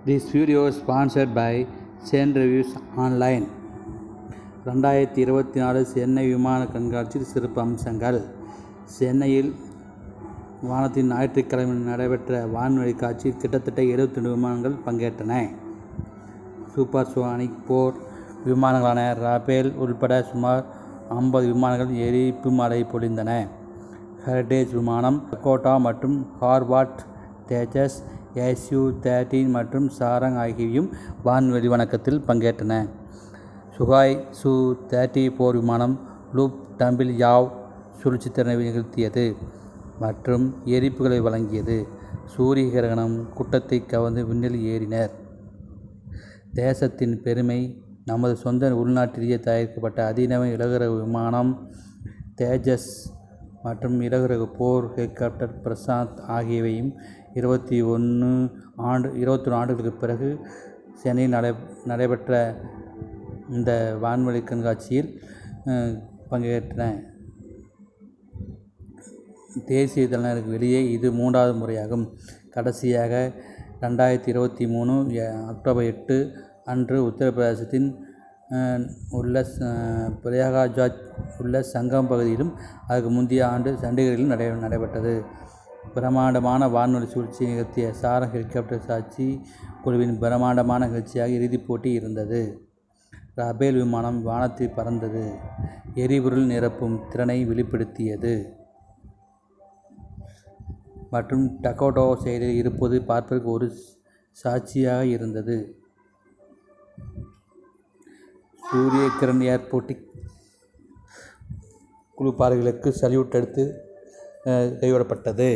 This video is sponsored by Sen Reviews Online. 2024 Chennai விமான கண்காட்சியில் சிறப்பு அம்சங்கள். சென்னையில் வானத்தின் ஞாயிற்றுக்கிழமை நடைபெற்ற வான்வழி காட்சியில் கிட்டத்தட்ட 72 விமானங்கள் பங்கேற்றன. சூப்பர்சோனிக் போர் விமானங்களான ரஃபேல் உள்பட சுமார் 50 விமானங்கள் எரிப்பு மழை பொழிந்தன. ஹெரிடேஜ் விமானம், டக்கோட்டா மற்றும் ஹார்வார்ட், தேஜஸ், Su-30 மற்றும் சாரங் ஆகியவையும் வான்வெளி வணக்கத்தில் பங்கேற்றன. சுகாய் Su-30 போர் விமானம் லூப் டம்பிள் யாவ் சுழற்சித்திறனை நிகழ்த்தியது மற்றும் எரிப்புகளை வழங்கியது. சூரிய கிரகணம் கூட்டத்தை கவர்ந்து விண்ணில் ஏறினர். தேசத்தின் பெருமை. நமது சொந்த உள்நாட்டிலேயே தயாரிக்கப்பட்ட அதிநவீன இலகுரக விமானம் தேஜஸ் மற்றும் இலகுரக போர் ஹெலிகாப்டர் பிரசாந்த் ஆகியவையும் 21 ஆண்டுகளுக்கு பிறகு சென்னையில் நடைபெற்ற இந்த வான்வழி கண்காட்சியில் பங்கேற்றன. தேசிய தலைநகருக்கு வெளியே இது 3வது முறையாகும். கடைசியாக 2023 அக்டோபர் 8 அன்று உத்தரப்பிரதேசத்தின் உள்ள பிரயாக்ராஜ் உள்ள சங்கம் பகுதியிலும், அதற்கு முந்தைய ஆண்டு சண்டிகரிலும் நடைபெற்றது. பிரமாண்டமான வான்வழி சூழ்ச்சியை நிகழ்த்திய சாரங் ஹெலிகாப்டர் சாட்சி குழுவின் பிரமாண்டமான நிகழ்ச்சியாக இறுதிப் போட்டி இருந்தது. ரஃபேல் விமானம் வானத்தில் பறந்தது, எரிபொருள் நிரப்பும் திறனை வெளிப்படுத்தியது மற்றும் டக்கோட்டா செயலில் இருப்பது பார்ப்பதற்கு ஒரு சாட்சியாக இருந்தது. சூரிய கிரண் ஏர்போர்ட்டிக் குழு பார்வைகளுக்கு சல்யூட் எடுத்து கைவிடப்பட்டது.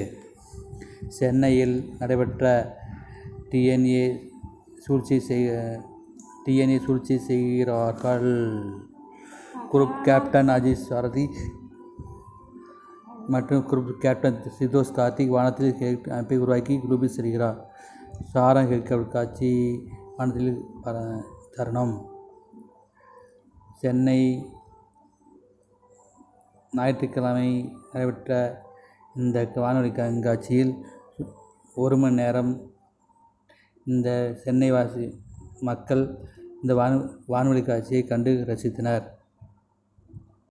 சென்னையில் நடைபெற்ற டிஎன்ஏ சூழ்ச்சி செய்கிறார்கள். குரூப் கேப்டன் அஜித் சாரதி மற்றும் குரூப் கேப்டன் சிதோஷ் கார்த்திக் வானத்தில் அமைப்பை உருவாக்கி குரூப்பில் செல்கிறார். சாரங் ஹெலிகாப்டர் காட்சி வானத்தில் தருணம். சென்னை ஞாயிற்றுக்கிழமை நடைபெற்ற இந்த வானொலி கண்காட்சியில் 1 மணி நேரம் இந்த சென்னை மக்கள் இந்த வானொலி காட்சியை கண்டு ரசித்தனர்.